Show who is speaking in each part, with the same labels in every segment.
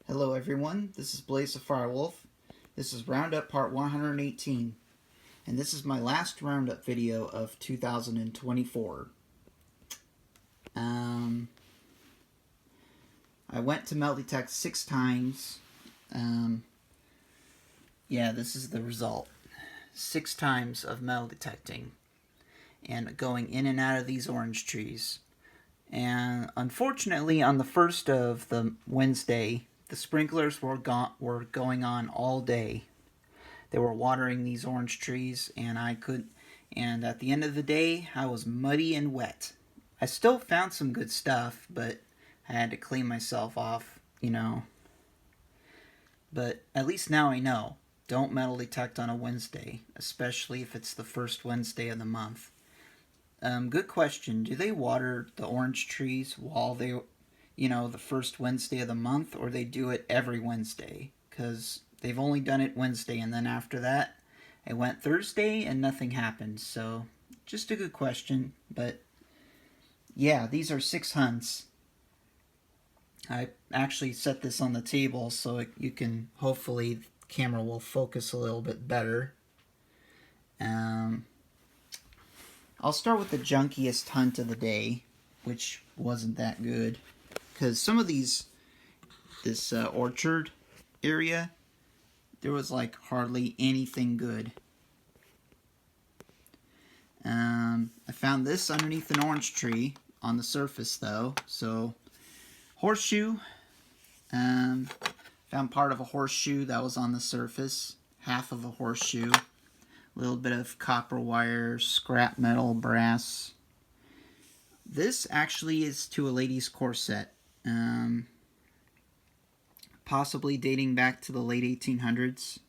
Speaker 1: Hello everyone, this is Blaze the Firewolf. This is Roundup part 118, and this is my last Roundup video of 2024. I went to metal detect 6 times. Yeah, this is the result. 6 times of metal detecting and going in and out of these orange trees. And unfortunately, on the first of the Wednesday, the sprinklers were going on all day. They were watering these orange trees, and and at the end of the day, I was muddy and wet. I still found some good stuff, but I had to clean myself off, But at least now I know. Don't metal detect on a Wednesday, especially if it's the first Wednesday of the month. Good question. Do they water the orange trees while the first Wednesday of the month, or they do it every Wednesday? Because they've only done it Wednesday, and then after that, it went Thursday, and nothing happened. So, just a good question. But, yeah, these are 6 hunts. I actually set this on the table so you can, hopefully, the camera will focus a little bit better. I'll start with the junkiest hunt of the day, which wasn't that good. Because some of this orchard area, there was like hardly anything good. I found this underneath an orange tree on the surface though. So, horseshoe. Found part of a horseshoe that was on the surface. Half of a horseshoe. A little bit of copper wire, scrap metal, brass. This actually is to a lady's corset. Possibly dating back to the late 1800s,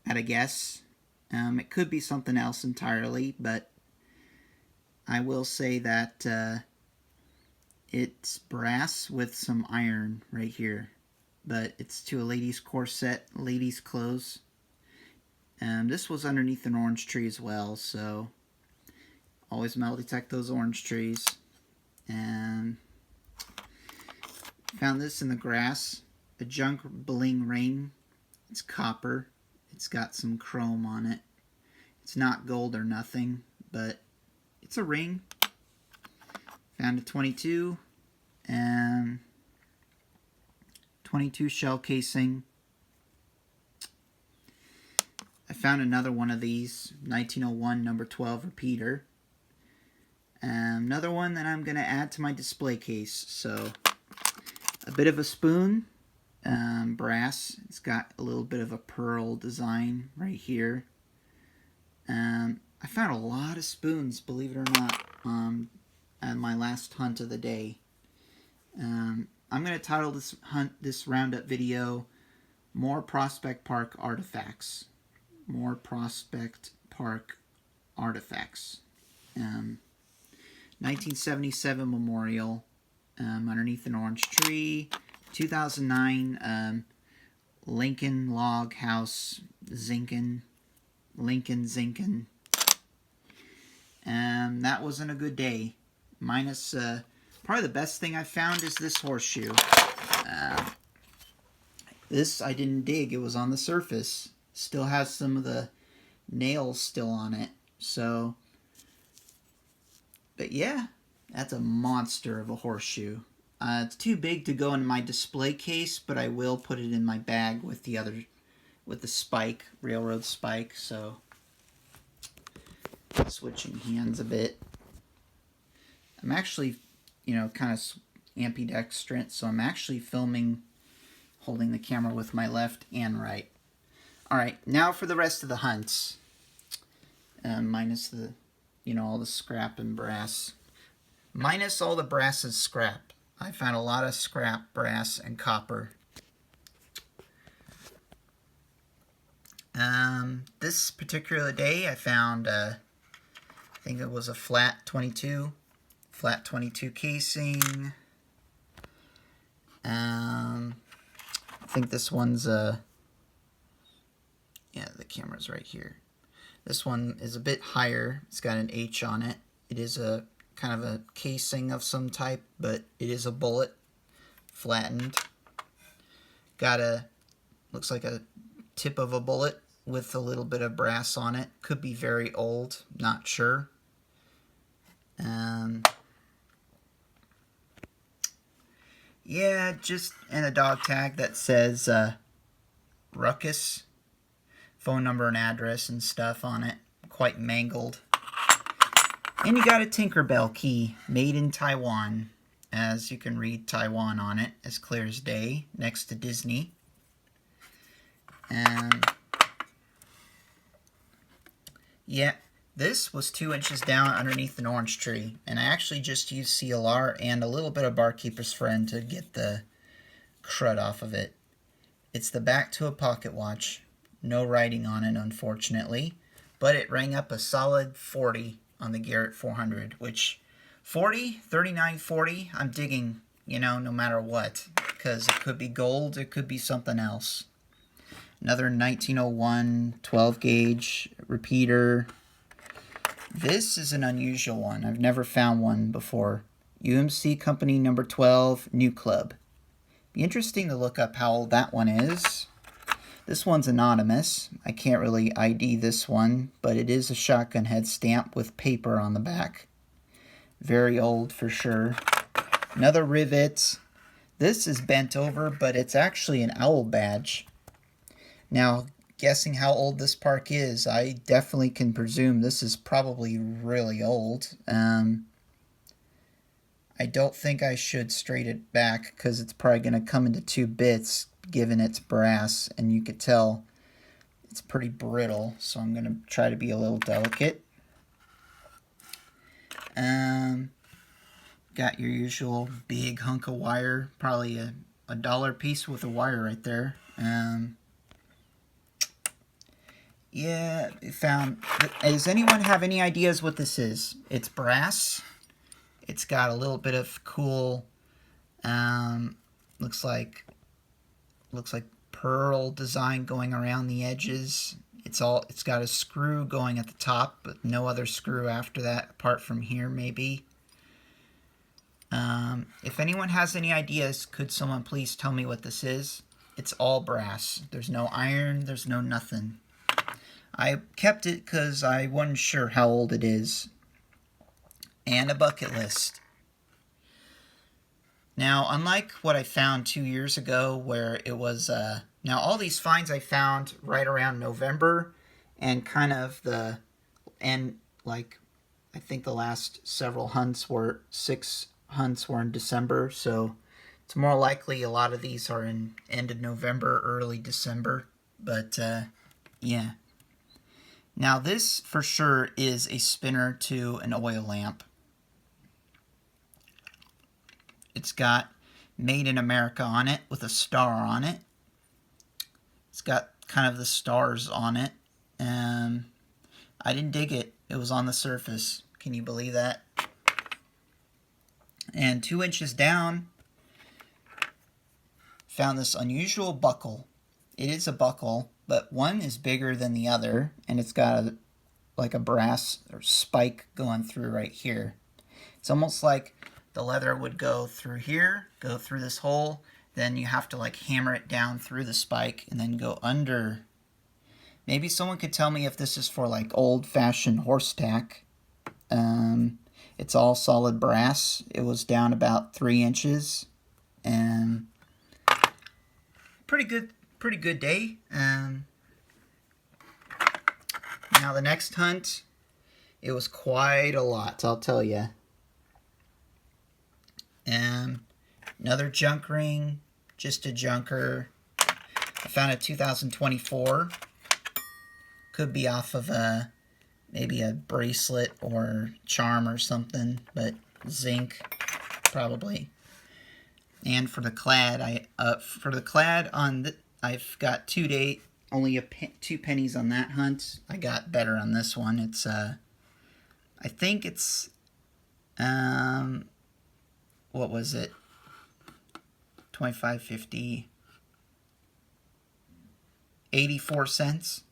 Speaker 1: at a guess. It could be something else entirely, but I will say that it's brass with some iron right here. But it's to a lady's corset, lady's clothes. This was underneath an orange tree as well, so always metal detect those orange trees. And found this in the grass, a junk bling ring. It's copper. It's got some chrome on it. It's not gold or nothing, but it's a ring. Found a 22 and 22 shell casing. I found another one of these, 1901 number 12 repeater. Another one that I'm going to add to my display case. So, a bit of a spoon, brass. It's got a little bit of a pearl design right here. I found a lot of spoons, believe it or not, at my last hunt of the day. I'm going to title this Roundup video, More Prospect Park Artifacts. More Prospect Park Artifacts. 1977 memorial, underneath an orange tree. 2009 Lincoln Log House, Lincoln Zinkin. That wasn't a good day. Minus, probably the best thing I found is this horseshoe. This I didn't dig, it was on the surface. Still has some of the nails still on it. So, but yeah, that's a monster of a horseshoe. It's too big to go in my display case, but I will put it in my bag with the spike, railroad spike. So, switching hands a bit. I'm actually, kind of ambidextrous, so I'm actually filming, holding the camera with my left and right. Alright, now for the rest of the hunts. Minus the, all the scrap and brass. Minus all the brass and scrap. I found a lot of scrap, brass, and copper. This particular day I found, I think it was a flat 22 casing. I think this one's yeah, the camera's right here. This one is a bit higher. It's got an H on it. It is a kind of a casing of some type, but it is a bullet, flattened. Got a, looks like a tip of a bullet with a little bit of brass on it. Could be very old, not sure. Yeah, just and a dog tag that says Ruckus, phone number and address and stuff on it. Quite mangled. And you got a Tinkerbell key, made in Taiwan. As you can read Taiwan on it, as clear as day, next to Disney. And yeah, this was 2 inches down underneath an orange tree. And I actually just used CLR and a little bit of Barkeeper's Friend to get the crud off of it. It's the back to a pocket watch. No writing on it, unfortunately. But it rang up a solid 40 on the Garrett 400, which 40, 39, 40, I'm digging, no matter what. Because it could be gold, it could be something else. Another 1901 12 gauge repeater. This is an unusual one. I've never found one before. UMC Company number 12, New Club. Be interesting to look up how old that one is. This one's anonymous. I can't really ID this one, but it is a shotgun head stamp with paper on the back. Very old for sure. Another rivet. This is bent over, but it's actually an owl badge. Now, guessing how old this park is, I definitely can presume this is probably really old. I don't think I should straight it back because it's probably going to come into 2 bits given it's brass, and you could tell it's pretty brittle, so I'm going to try to be a little delicate. Got your usual big hunk of wire, probably a dollar piece with a wire right there. Yeah, found. Does anyone have any ideas what this is? It's brass. It's got a little bit of cool, looks like pearl design going around the edges. It's got a screw going at the top, but no other screw after that, apart from here maybe. If anyone has any ideas, could someone please tell me what this is? It's all brass. There's no iron, there's no nothing. I kept it because I wasn't sure how old it is. And a bucket list. Now, unlike what I found 2 years ago where it was, now all these finds I found right around November and kind of I think the last several hunts were, 6 hunts were in December, so it's more likely a lot of these are in end of November, early December, but yeah. Now this for sure is a spinner to an oil lamp. It's got Made in America on it with a star on it. It's got kind of the stars on it. I didn't dig it. It was on the surface. Can you believe that? And 2 inches down, found this unusual buckle. It is a buckle, but one is bigger than the other, and it's got like a brass or spike going through right here. It's almost like the leather would go through here, go through this hole, then you have to like hammer it down through the spike and then go under. Maybe someone could tell me if this is for like old-fashioned horse tack. It's all solid brass. It was down about 3 inches, and pretty good day. Now the next hunt, it was quite a lot, I'll tell you. Another junk ring, just a junker. I found a 2024. Could be off of maybe a bracelet or charm or something, but zinc probably. And for the clad, I've got only 2 pennies on that hunt. I got better on this one. It's I think it's what was it? 25.50, 84 cents.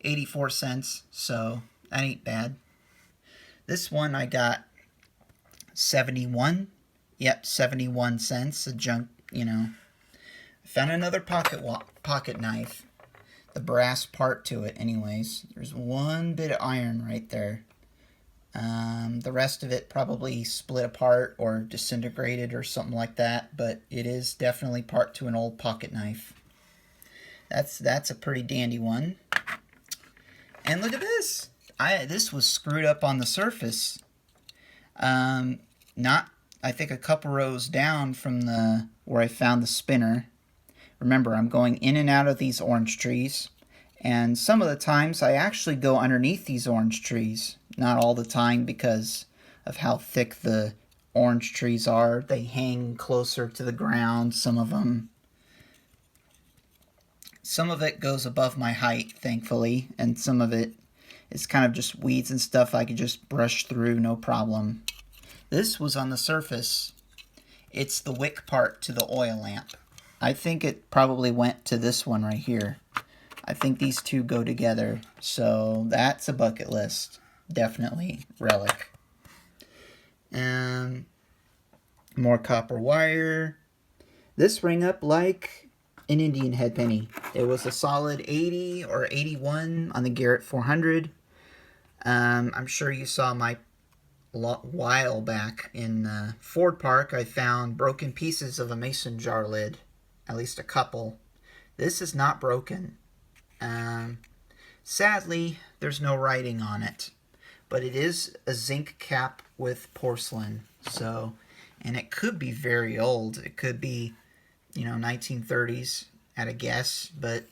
Speaker 1: 84 cents, so that ain't bad. This one I got 71. Yep, 71 cents. A junk, I found another pocket knife. The brass part to it anyways. There's one bit of iron right there. The rest of it probably split apart or disintegrated or something like that, but it is definitely part to an old pocket knife. That's a pretty dandy one. And look at this. This was screwed up on the surface. Not, I think, a couple rows down from where I found the spinner. Remember, I'm going in and out of these orange trees, and some of the times I actually go underneath these orange trees. Not all the time because of how thick the orange trees are. They hang closer to the ground, some of them. Some of it goes above my height, thankfully, and some of it is kind of just weeds and stuff I could just brush through, no problem. This was on the surface. It's the wick part to the oil lamp. I think it probably went to this one right here. I think these two go together, so that's a bucket list. Definitely relic. More copper wire. This rang up like an Indian head penny. It was a solid 80 or 81 on the Garrett 400. I'm sure you saw my while back in Ford Park. I found broken pieces of a mason jar lid, at least a couple. This is not broken. Sadly, there's no writing on it, but it is a zinc cap with porcelain. So, and it could be very old. It could be, 1930s at a guess, but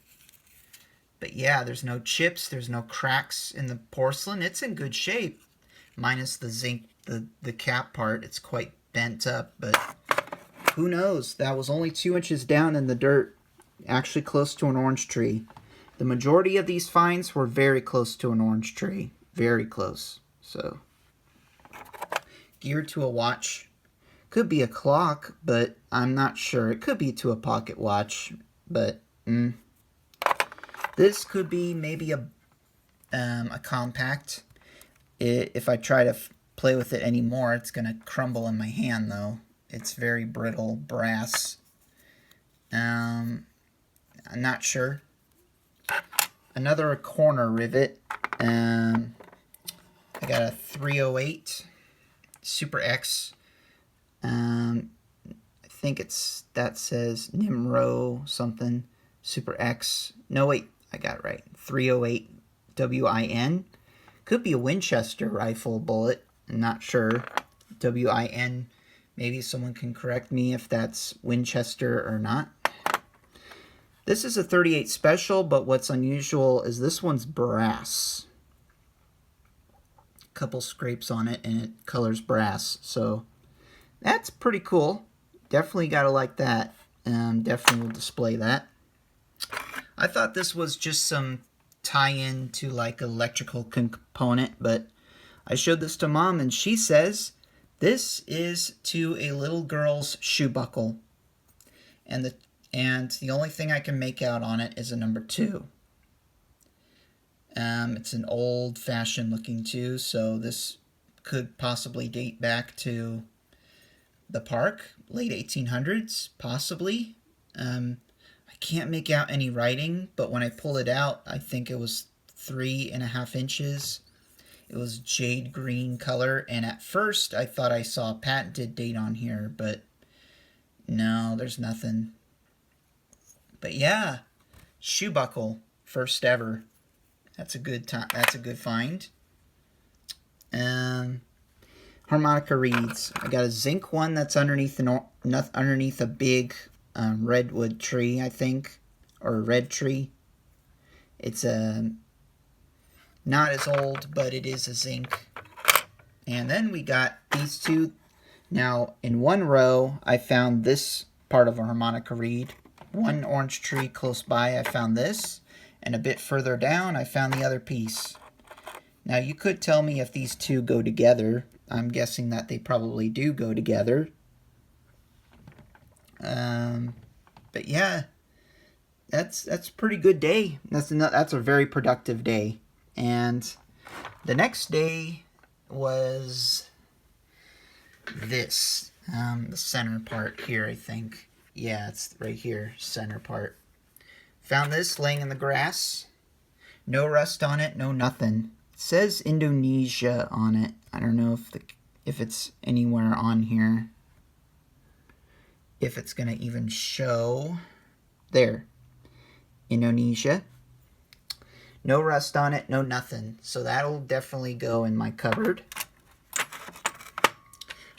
Speaker 1: yeah, there's no chips, there's no cracks in the porcelain. It's in good shape, minus the zinc, the cap part. It's quite bent up, but who knows? That was only 2 inches down in the dirt, actually close to an orange tree. The majority of these finds were very close to an orange tree, very close. So, geared to a watch. Could be a clock, but I'm not sure. It could be to a pocket watch, but this could be maybe a compact. If I try to play with it anymore, it's going to crumble in my hand, though. It's very brittle brass. I'm not sure. Another corner rivet. I got a 308 Super X. I think that says Nimro something. Super X. No, wait, I got it right. 308 WIN. Could be a Winchester rifle bullet. I'm not sure. WIN. Maybe someone can correct me if that's Winchester or not. This is a 38 special, but what's unusual is this one's brass. Couple scrapes on it, and it colors brass. So that's pretty cool. Definitely gotta like that. Definitely will display that. I thought this was just some tie-in to like electrical component, but I showed this to Mom, and she says this is to a little girl's shoe buckle, and the only thing I can make out on it is a number 2. It's an old-fashioned looking 2, so this could possibly date back to the park, late 1800s, possibly. I can't make out any writing, but when I pull it out, I think it was 3.5 inches. It was jade green color, and at first I thought I saw a patented date on here, but no, there's nothing. But yeah, shoe buckle, first ever. That's a good time. That's a good find. Harmonica reeds. I got a zinc one that's underneath a big redwood tree, I think, or a red tree. It's not as old, but it is a zinc. And then we got these two. Now, in one row, I found this part of a harmonica reed. One orange tree close by, I found this. And a bit further down, I found the other piece. Now, you could tell me if these two go together. I'm guessing that they probably do go together. But yeah, that's a pretty good day. That's a very productive day. And the next day was this, the center part here, I think. Yeah, it's right here, center part. Found this laying in the grass. No rust on it, no nothing. It says Indonesia on it. I don't know if it's anywhere on here. If it's gonna even show. There. Indonesia. No rust on it, no nothing. So that'll definitely go in my cupboard.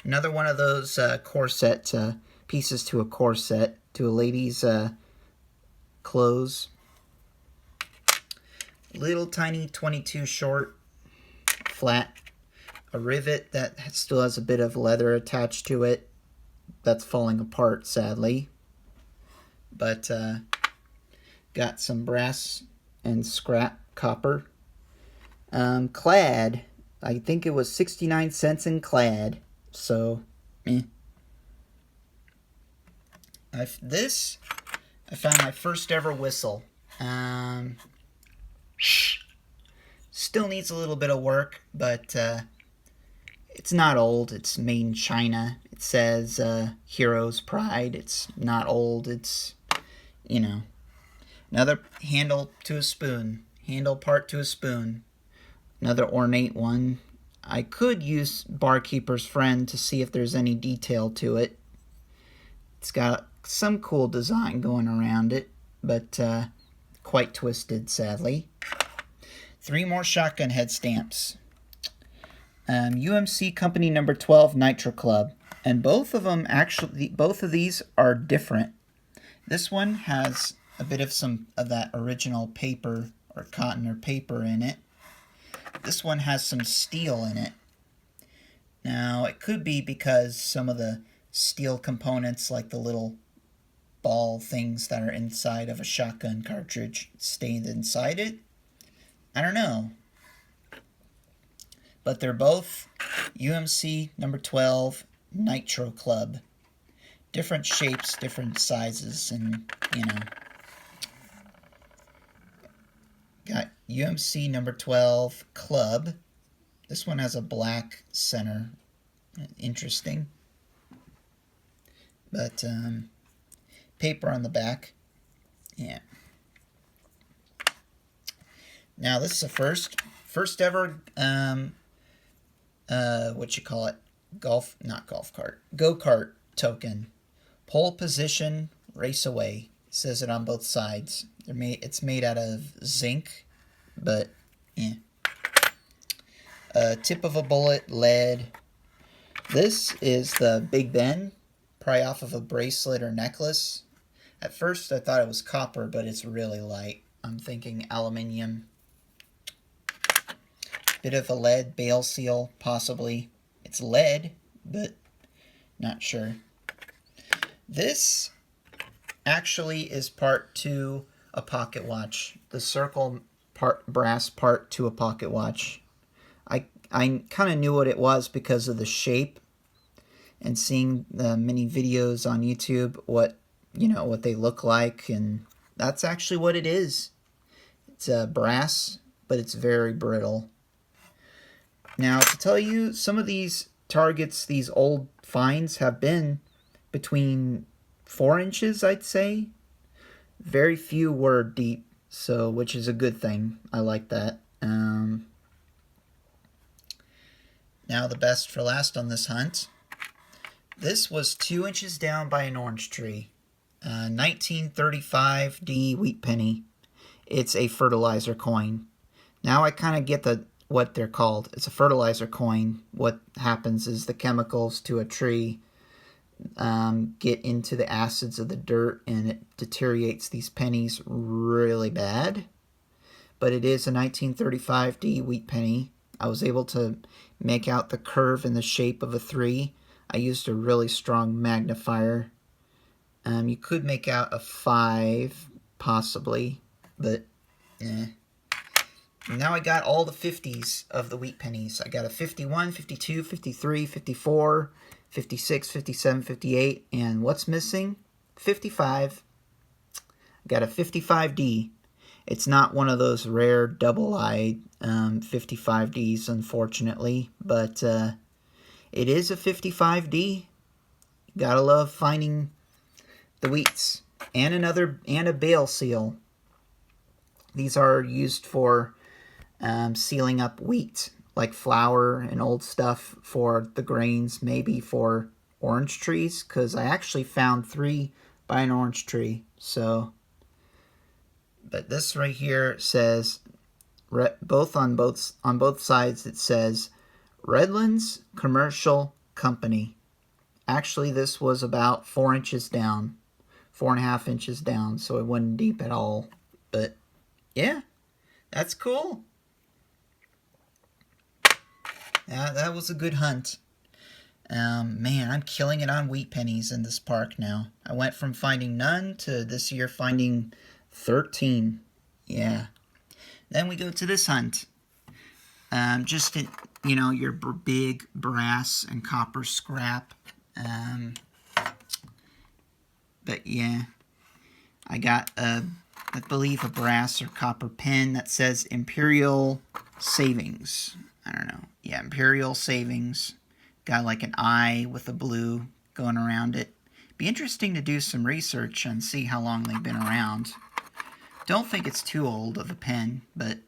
Speaker 1: Another one of those corset pieces to a corset, to a lady's clothes. Little tiny 22 short, flat. A rivet that still has a bit of leather attached to it. That's falling apart, sadly. But got some brass and scrap copper. Clad. I think it was 69 cents in clad. So, I found my first ever whistle. Still needs a little bit of work, but it's not old. It's made in China. It says Hero's Pride. It's not old. It's, you know, another handle to a spoon. Handle part to a spoon. Another ornate one. I could use Barkeeper's Friend to see if there's any detail to it. It's got some cool design going around it, but quite twisted, sadly. 3 more shotgun head stamps. UMC Company Number 12 Nitro Club. And both of these are different. This one has a bit of some of that original paper or cotton or paper in it. This one has some steel in it. Now, it could be because some of the steel components, like the little ball things that are inside of a shotgun cartridge, stayed inside it. I don't know. But they're both UMC number 12 Nitro Club. Different shapes, different sizes, and, you know. Got UMC number 12 Club. This one has a black center. Interesting. But, paper on the back. Yeah. Now, this is a first ever, go-kart token. Pole position, race away. It says it on both sides. It's made out of zinc, but, yeah. Tip of a bullet, lead. This is the Big Ben, probably off of a bracelet or necklace. At first, I thought it was copper, but it's really light. I'm thinking aluminium. Bit of a lead bail seal, possibly. It's lead, but not sure. This actually is part to a pocket watch. The circle brass part to a pocket watch. I kind of knew what it was because of the shape and seeing the many videos on YouTube, what they look like, and that's actually what it is. It's brass, but it's very brittle. Now, to tell you, some of these targets, these old finds, have been between 4 inches, I'd say. Very few were deep, so which is a good thing. I like that. Now, the best for last on this hunt. This was 2 inches down by an orange tree. 1935 D wheat penny. It's a fertilizer coin. Now I kind of get what they're called. It's a fertilizer coin. What happens is the chemicals to a tree get into the acids of the dirt, and it deteriorates these pennies really bad. But it is a 1935 D wheat penny. I was able to make out the curve and the shape of a 3. I used a really strong magnifier. You could make out a 5, possibly, but Now I got all the 50s of the wheat pennies. I got a 51, 52, 53, 54, 56, 57, 58, and what's missing? 55. I got a 55D. It's not one of those rare double-eyed 55Ds, unfortunately, but it is a 55D. Gotta love finding the wheats, and a bale seal. These are used for sealing up wheat, like flour and old stuff for the grains, maybe for orange trees, because I actually found 3 by an orange tree. So, but this right here says on both sides it says Redlands Commercial Company. Actually, this was about 4 inches down, 4.5 inches down, so it wasn't deep at all. But yeah, that's cool. Yeah, that was a good hunt. Man, I'm killing it on wheat pennies in this park now. I went from finding none to this year finding 13. Yeah. Then we go to this hunt. Just in, your big brass and copper scrap. But yeah, I got I believe a brass or copper pen that says Imperial Savings. I don't know. Yeah, Imperial Savings. Got like an eye with a blue going around it. Be interesting to do some research and see how long they've been around. Don't think it's too old of a pen, but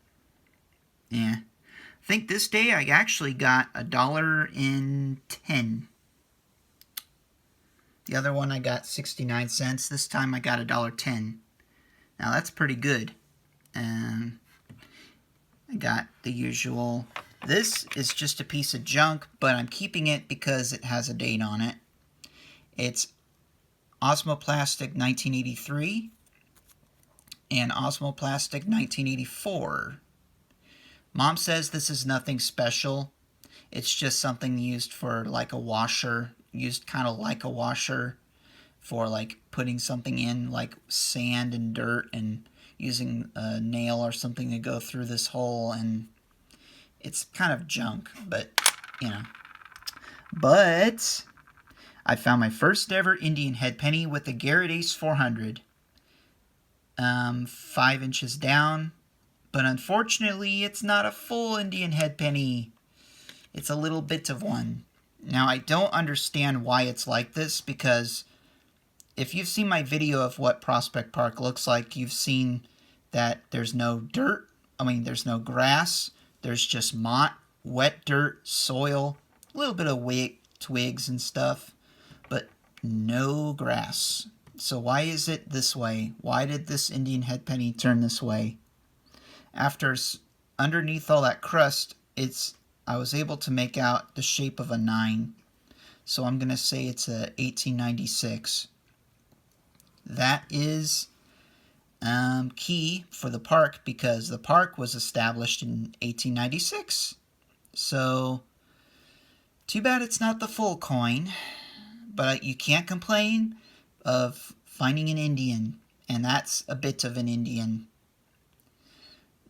Speaker 1: yeah. I think this day I actually got $1.10. The other one I got 69 cents. This time I got $1.10. Now that's pretty good. I got the usual. This is just a piece of junk, but I'm keeping it because it has a date on it. It's Osmoplastic 1983 and Osmoplastic 1984. Mom says this is nothing special. It's just something used for like a washer, used kind of like a washer for like putting something in like sand and dirt and using a nail or something to go through this hole, and it's kind of junk, but But I found my first ever Indian head penny with a Garrett Ace 400. 5 inches down. But unfortunately, it's not a full Indian head penny. It's a little bit of one. Now, I don't understand why it's like this, because if you've seen my video of what Prospect Park looks like, you've seen that there's no dirt. There's no grass. There's just motte, wet dirt, soil, a little bit of twigs and stuff, but no grass. So why is it this way? Why did this Indian head penny turn this way? After underneath all that crust, I was able to make out the shape of a 9. So I'm going to say it's a 1896. That is key for the park, because the park was established in 1896. So too bad it's not the full coin, but you can't complain of finding an Indian, and that's a bit of an Indian.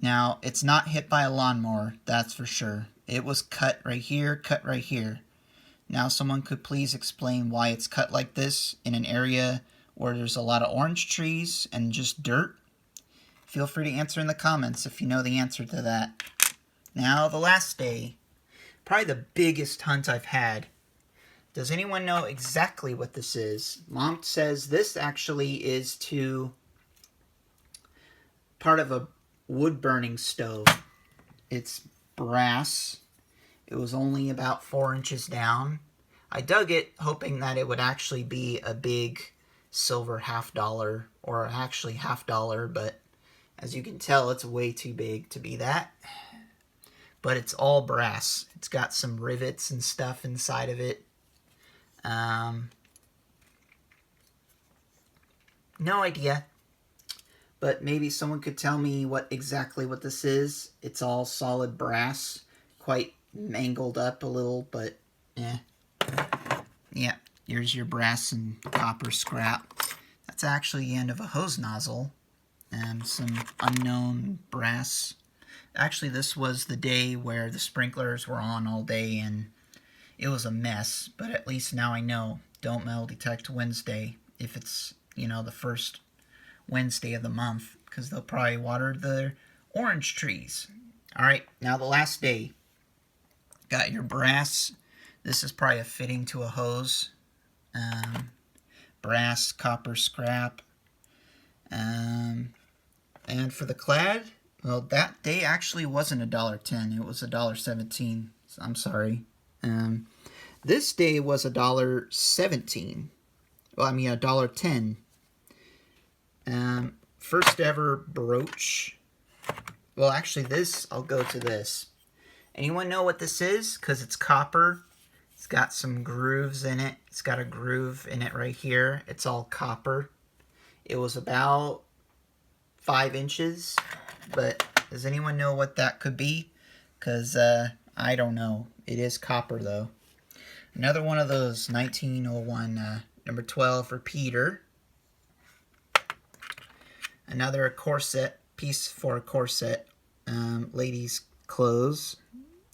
Speaker 1: Now, it's not hit by a lawnmower, that's for sure. It was cut right here, cut right here. Now, someone could please explain why it's cut like this in an area where there's a lot of orange trees and just dirt? Feel free to answer in the comments if you know the answer to that. Now, the last day. Probably the biggest hunt I've had. Does anyone know exactly what this is? Mom says this actually is to part of a wood-burning stove. It's brass. It was only about 4 inches down. I dug it hoping that it would actually be a big silver $50, or actually $50, but as you can tell, it's way too big to be that. But it's all brass. It's got some rivets and stuff inside of it. No idea. But maybe someone could tell me exactly what this is. It's all solid brass. Quite mangled up a little, but yeah. Yeah, here's your brass and copper scrap. That's actually the end of a hose nozzle. And some unknown brass. Actually, this was the day where the sprinklers were on all day, and it was a mess. But at least now I know. Don't metal detect Wednesday if it's, the first Wednesday of the month, because they'll probably water the orange trees. All right, now the last day. Got your brass. This is probably a fitting to a hose. brass, copper scrap. And for the clad, well, that day actually wasn't $1.10. It was $1.17. I'm sorry. This day was $1.17. Well, I mean $1.10. First ever brooch. Well, actually, I'll go to this. Anyone know what this is? Because it's copper. It's got some grooves in it. It's got a groove in it right here. It's all copper. It was about 5 inches. But does anyone know what that could be? Because I don't know. It is copper, though. Another one of those 1901 number 12 repeater. Another corset, piece for a corset. Ladies' clothes.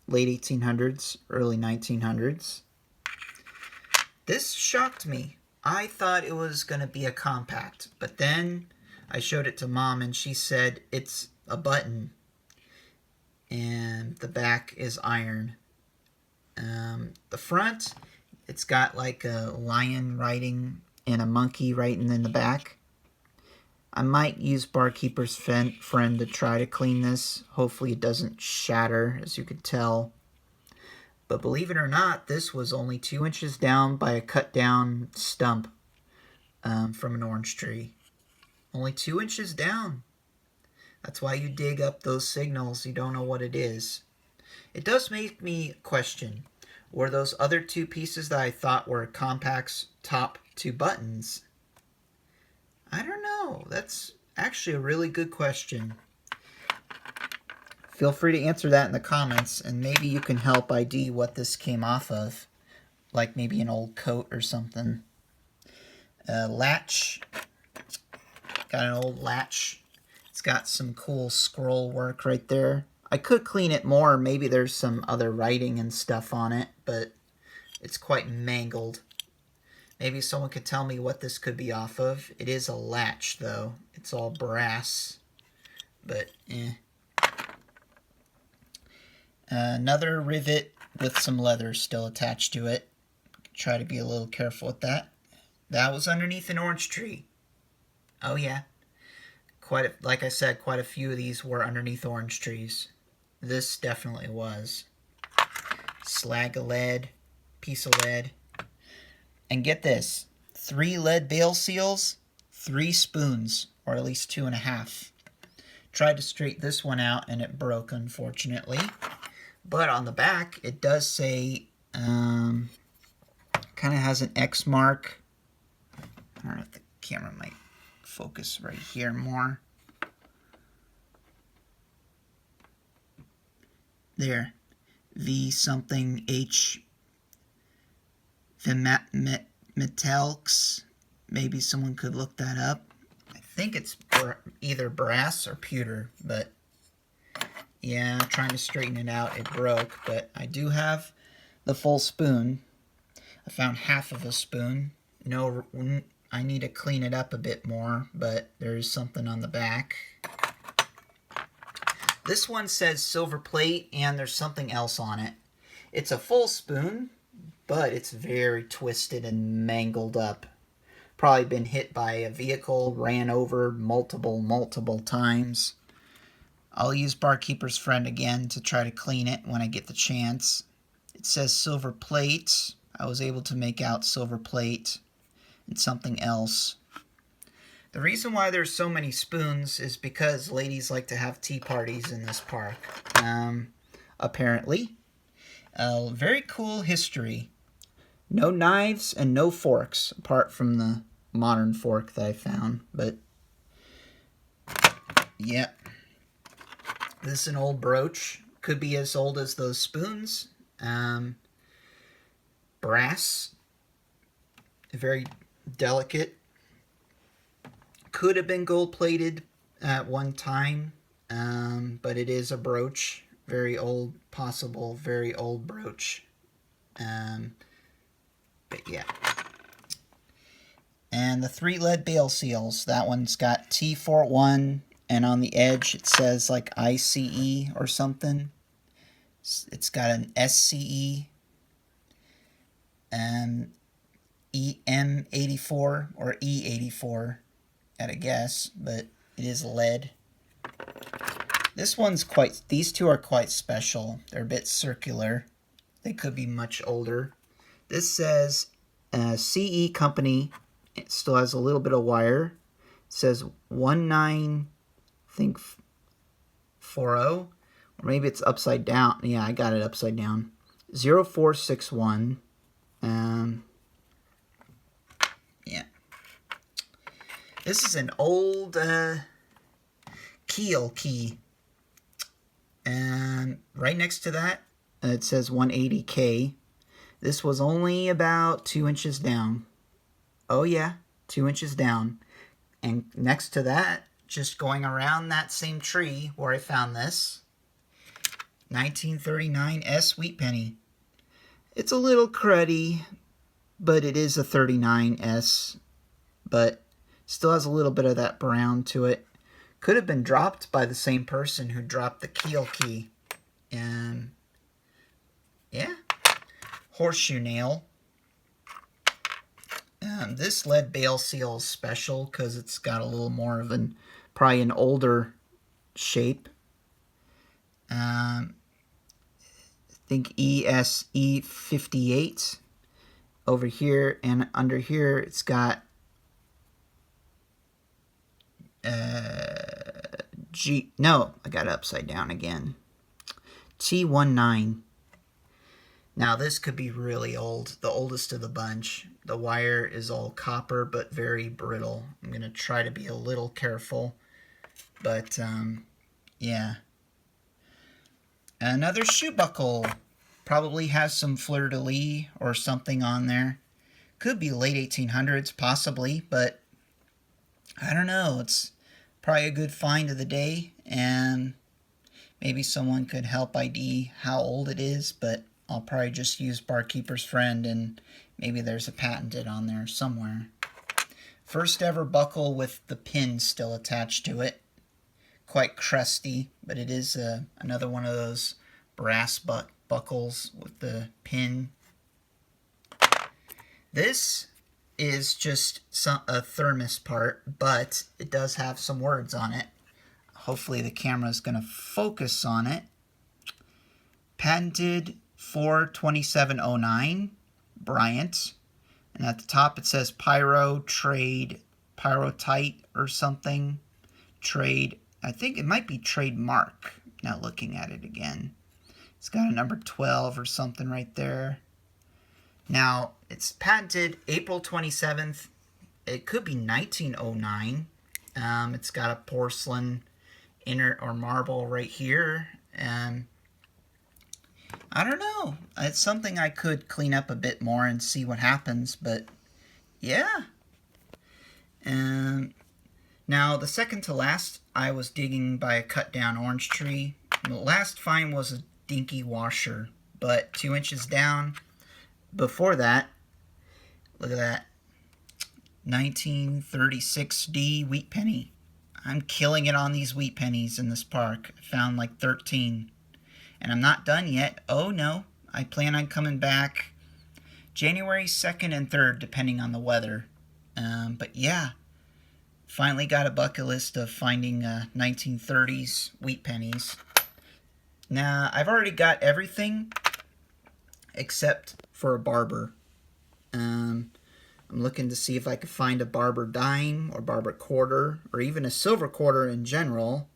Speaker 1: Late 1800s, early 1900s. This shocked me. I thought it was going to be a compact. But then I showed it to Mom and she said it's a button. And the back is iron. The front, it's got like a lion riding and a monkey writing in the back. I might use Barkeeper's friend to try to clean this. Hopefully it doesn't shatter, as you can tell. But believe it or not, this was only 2 inches down by a cut down stump from an orange tree. Only 2 inches down. That's why you dig up those signals. You don't know what it is. It does make me question, were those other 2 pieces that I thought were compacts top 2 buttons? I don't know. That's actually a really good question. Feel free to answer that in the comments, and maybe you can help ID what this came off of. Like maybe an old coat or something. Latch. Got an old latch. It's got some cool scroll work right there. I could clean it more. Maybe there's some other writing and stuff on it, but it's quite mangled. Maybe someone could tell me what this could be off of. It is a latch, though. It's all brass. But, another rivet with some leather still attached to it. Try to be a little careful with that. That was underneath an orange tree. Oh, yeah. Like I said, quite a few of these were underneath orange trees. This definitely was. Slag of lead. Piece of lead. And get this, 3 lead bale seals, 3 spoons, or at least 2.5. Tried to straighten this one out and it broke, unfortunately. But on the back, it does say, kind of has an X mark. I don't know if the camera might focus right here more. There, V something H. Metallics. Maybe someone could look that up. I think it's either brass or pewter, but yeah, trying to straighten it out, it broke. But I do have the full spoon. I found half of a spoon. No, I need to clean it up a bit more, but there is something on the back. This one says silver plate, and there's something else on it. It's a full spoon, but it's very twisted and mangled up. Probably been hit by a vehicle, ran over multiple times. I'll use Barkeeper's friend again to try to clean it when I get the chance. It says silver plate. I was able to make out silver plate and something else. The reason why there's so many spoons is because ladies like to have tea parties in this park. Apparently. Very cool history. No knives and no forks, apart from the modern fork that I found. But, yeah. This is an old brooch. Could be as old as those spoons. Brass. Very delicate. Could have been gold-plated at one time. But it is a brooch. Very old, possible, very old brooch. But yeah. And the 3 lead bale seals. That one's got T41, and on the edge it says like ICE or something. It's got an SCE. And EM84 or E84 at a guess, but it is lead. These two are quite special. They're a bit circular. They could be much older. This says CE company. It still has a little bit of wire. It says 19, I think 40, or maybe it's upside down. Yeah, I got it upside down. 0461. Yeah. This is an old keel key. And right next to that, it says 180K. This was only about 2 inches down. Oh yeah, 2 inches down. And next to that, just going around that same tree where I found this, 1939 S Wheat Penny. It's a little cruddy, but it is a 39S, but still has a little bit of that brown to it. Could have been dropped by the same person who dropped the keel key. And yeah, horseshoe nail. This lead bale seal is special because it's got a little more of probably an older shape. I think ESE58 over here, and under here it's got no, I got it upside down again. T19. Now this could be really old, the oldest of the bunch. The wire is all copper but very brittle. I'm going to try to be a little careful, but yeah. Another shoe buckle. Probably has some fleur-de-lis or something on there. Could be late 1800s, possibly, but I don't know. It's probably a good find of the day, and maybe someone could help ID how old it is, but I'll probably just use Barkeeper's Friend, and maybe there's a patented on there somewhere. First ever buckle with the pin still attached to it. Quite crusty, but it is another one of those brass buckles with the pin. This is just a thermos part, but it does have some words on it. Hopefully the camera is going to focus on it. Patented 42709, Bryant. And at the top it says Pyrotite or something. Trade, I think it might be trademark, now looking at it again. It's got a number 12 or something right there. Now, it's patented April 27th. It could be 1909. It's got a porcelain inner or marble right here. I don't know. It's something I could clean up a bit more and see what happens, but yeah. Now, the second to last, I was digging by a cut down orange tree. The last find was a dinky washer, but 2 inches down. Before that, look at that, 1936D wheat penny. I'm killing it on these wheat pennies in this park. I found like 13. And I'm not done yet. Oh no, I plan on coming back January 2nd and 3rd, depending on the weather. But yeah, finally got a bucket list of finding 1930s wheat pennies. Now, I've already got everything except for a barber. I'm looking to see if I could find a barber dime or barber quarter or even a silver quarter in general,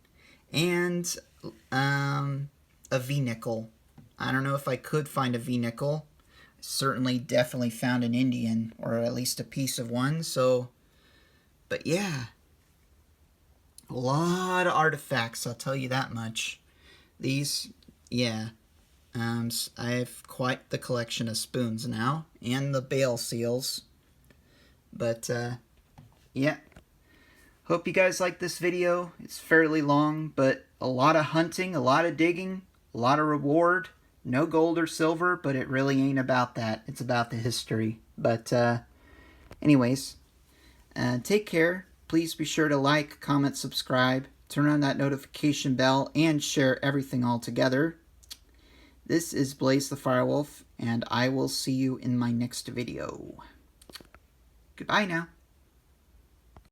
Speaker 1: and a V-nickel. I don't know if I could find a V-nickel. Certainly definitely found an Indian, or at least a piece of one. So, but yeah, a lot of artifacts, I'll tell you that much. These, yeah. I have quite the collection of spoons now, and the bale seals. But, yeah. Hope you guys like this video. It's fairly long, but a lot of hunting, a lot of digging, a lot of reward. No gold or silver, but it really ain't about that. It's about the history. But, anyways, take care. Please be sure to like, comment, subscribe, turn on that notification bell, and share everything all together. This is Blaze the Firewolf, and I will see you in my next video. Goodbye now.